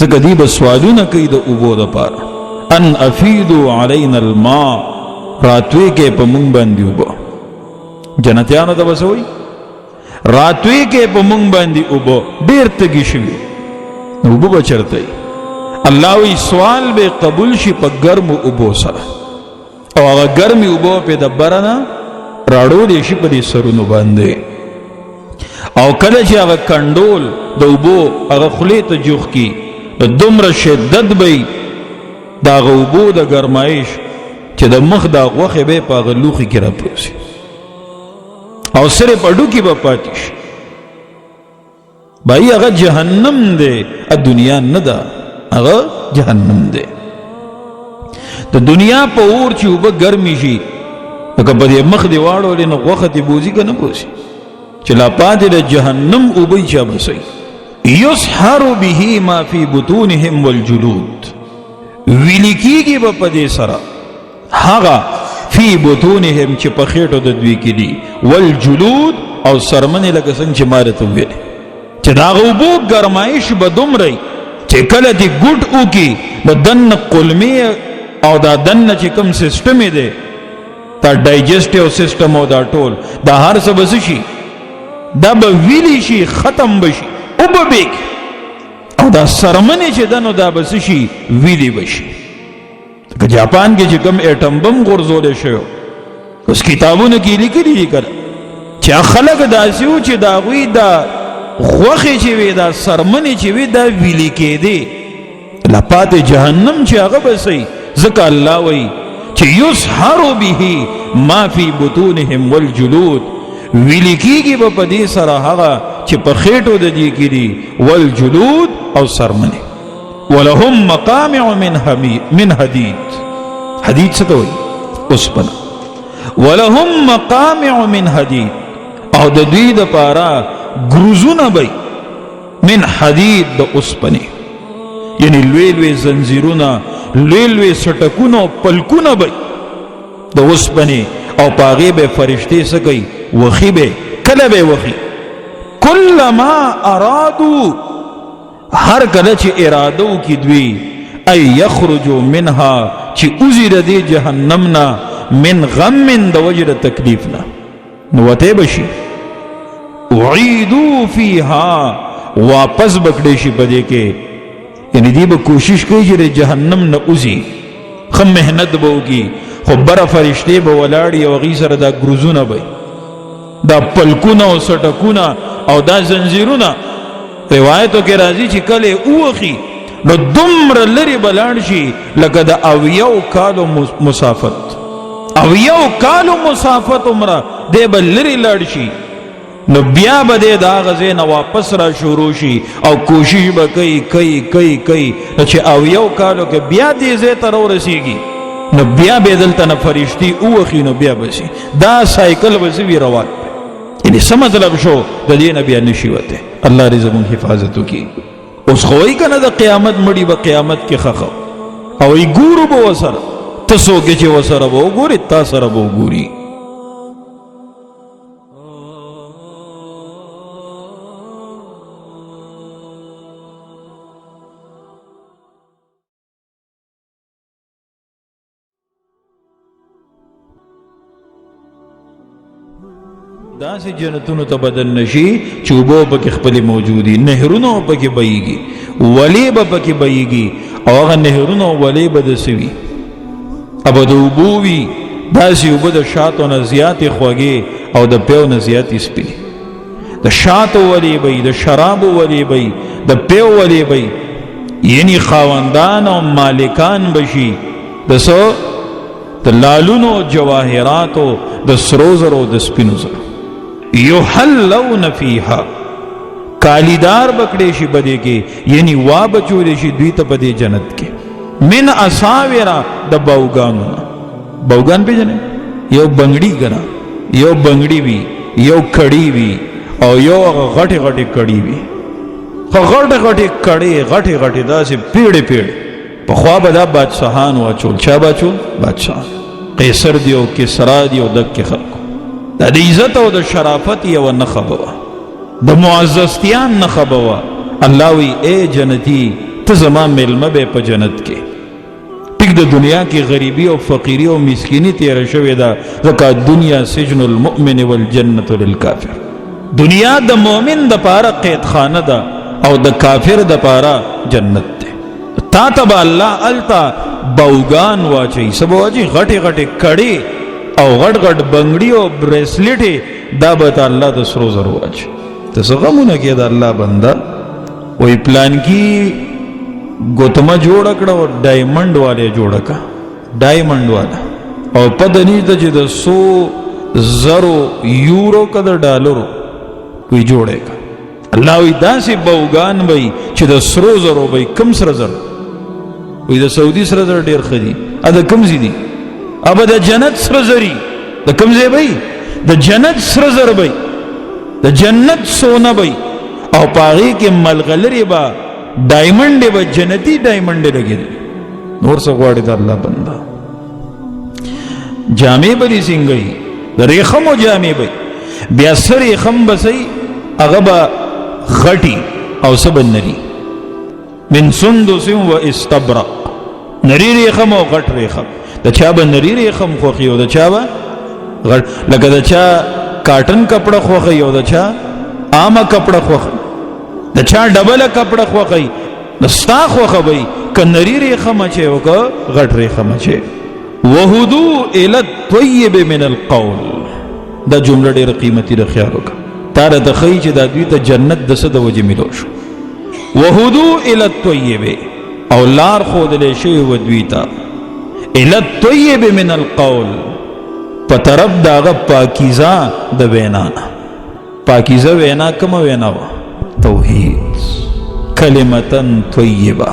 ځکه دی به سوالونه کوي د اوبو دپاره ان افیدو علینا الماء راتوی کې په مونږ باندې اوبه جنتیانو ته به څه وایي راتوی کې په مونږ باندې اوبه ډېر تږي شوي نو اوبه به چېرته وي الله وی سوال به قبول شي په ګرمو اوبو سره او هغه ګرمې اوبه پې د بره نه راړولی شي په دې سرونو باندې او کله چې هغه کنډول د اوبو هغه خولې ته جوخ کي د دومره شدت به وي د هغه اوبو د ګرمایش چې د مخ دا غوښې به یې په هغه لوښي کې راپروسي او صرف اډوکي به پاتې شي بھائی هغه جهنم دی دنیا نه ده هغه جهنم دی د دنیا په اور چې اوبه ګرمې شي لکه په دې مخ دې واړولې نو غوښه دې بوځي که نه بوځي چې لا پاتې د جهنم اوبه یې چا بسوي یسحر به ما فی بطونهم والجلود ویلی کیږي به په دې سره هغه فی بطونهم چې په خېټو د دوی کې دي والجلود او سرمنې لکه څنګه چې ما درته وویلې چې د هغه اوبو ګرمایش به دومره وي چې کله دې ګوټ وکړي د دننه قلمې او دا دننه چې کوم سیسټم یې دی دا ډایجسټیو سیسټم او دا ټول دا هر څه به څه شي دا به ویلی شي ختم به شي اوبه بیک او دا سرمنې چې ده نو دا به څه شي ویلی به شي که جاپان کې چې کوم ایټم بم غورځولی شوی اوس کتابونو کې لیکلي دي که چې خلک داسې وو چې د هغوی دا غوښې چې وي دا سرمنې چې وي دا ویلي کېدې لا پاتې جهنم چې هغه به صحیح ځکه الله وایي چې یسحر به ما فی بطونهم والجلود ویلي کېږي به په دې سره هغه چې په خېټو د دې کې دي والجلود او سرمنې ولهم مقامع من حدید حدید څه ته وایي اوسپنه ولهم مقامع من حدید او د دوی دپاره گروزونه بی من حدید د اوسپنې یعنی لوی لوی زنجیرونه لوی لوی سټکونه او پلکونه بی د اوسپنې او په هغې به فرشتې څه کوي وخي به کله به وخي کلما ارادو هر کله چې اراده وکړي دوی ای یخرجو منها چې وځي د دې جهنم نه من غم د وجې د تکلیف نه نو وتی به شي اعیدو فیها واپس بکړی شي په دې کې یعنی دی به کوشش کوي چې د جهنم نه وځي ښه محنت به وکړي خو بره فرشتې به ولاړي او هغوی سره دا ګروزونه به دا پلکونه او سټکونه او دا زنځیرونه روایتو کې راځي چې کله یې ووخي نو دومره لرې به لاړ شي لکه د 70 کالو مسافت 70 کالو مسافت عمره دی به لرې لاړ شي نو بیا به دی د هغه ځای نه واپس را شروع شي او کوشش به کوي نو چې 70 کالو کې بیا دې ځای ته راورسېږي نو بیا به دلته نه فرشتي ووخي نو بیا به شي دا سایکل به وي روان یعنی څه مطلب شو د دې نه بیا نشي وتی الله دې زموږ حفاظت وکړي اوس خو وایي که نه د قیامت مړي به قیامت کې خښه او وایي ګورو به ورسره ته څوک یې چې ورسره به وګورې تا سره به وګوري داسې جنتونو ته بدل نشي چې اوبه پکې خپلې موجودي نهرونه پکې بهیږي ولې به پکې بهیږي او هغه نهرونه ولې به داسې وي ابه د اوبو وي داسې اوبه د شاتو نه زیاتې خوږې او د پیو نه زیاتې سپینې د شاتو ولې به د شرابو ولې به د پیو ولې به یعنی خاوندان او مالکان بشي د څه د لالونو جواهراتو د سرو زرو د سپینو زرو یحلون فیها کالیدار بکړې شي بده کې یعنی وا بچولې شي دوی ته په دې جنت کې من اساورا د باوګانو باوګان پیژنې یو بنگړي ګنا یو بنگړي وی یو کړي وی او یو غټه غټه کړي وی غټه غټه کړي غټه غټه داسې پیړې پیړې په خوا به دا بادشاهان واچول چا باچول بادشاهان قیصر دی او کسرا دی او دک خلکو دا د عزت او د شرافت یو نښه به وه د معززتیان نښه به وه الله وی اے جنتی ته زما میلمه به په جنت کې. ټیک د دنیا کې غریبی او فقیری او مسکینی تیر شوې ده، ځکه دنیا سجن المؤمن والجنة للکافر. دنیا د مؤمن د پاره قید خانه ده او د کافر د پاره جنت ده. تا تب الله التا باوگان واچي، سبا واچي غټي غټي کړي او غټ غټ بنگړي او بریسلیټي، دا به الله د سرو زرو واچي. ته څه غمونه کې د الله بنده وی پلان کی گوتما جوړ کړه او ډایمنډ والے جوړ کا، ډایمنډ والا او پدنی ته چې د 100,000 یورو کده ډالرو وی جوړه کا. الله وی داسې باوگان وی چې د سرو زرو وی کم سره زر وی د سعودي سره زر ډیر خدي، ا د کم زی دي اب د جنت سره زری د کم زی وی د جنت سره زر وی د جنت سونه وی او پاغي کې ملغلری با ډایمنډ به جنتی ډایمنډ لګي. نور څه غواړي د الله بندا؟ جامې بلی سنگي د ریخم او جامې به بیا سر ریخم بسي هغه به غټي او سبن نری من سندس و استبرق، نری ریخم او غټ ریخم. د چا به نری ریخم خوخي او د چا به غټ، لکه د چا کاټن کپڑا خوخي او د چا عامه کپڑا خوخي، د چا ډبل کپڑا خوخي، د ستا خوخه وي ک نری ریخم چي او ک غټ ریخم چي. وهدو الى الطيب من القول، دا جمله ډېر قیمتي ده، خیال وکړه. تا د خی چې دا دوی ته جنت د څه د وجې ملو شو. وهدو الى الطيب، او لار ښودلی شوی و دوی ته الى الطيب من القول، په طرف د هغه پاکیزه د وینا نه. پاکیزه وینا کومه وینا وه؟ توحید، کلمتن طیبه.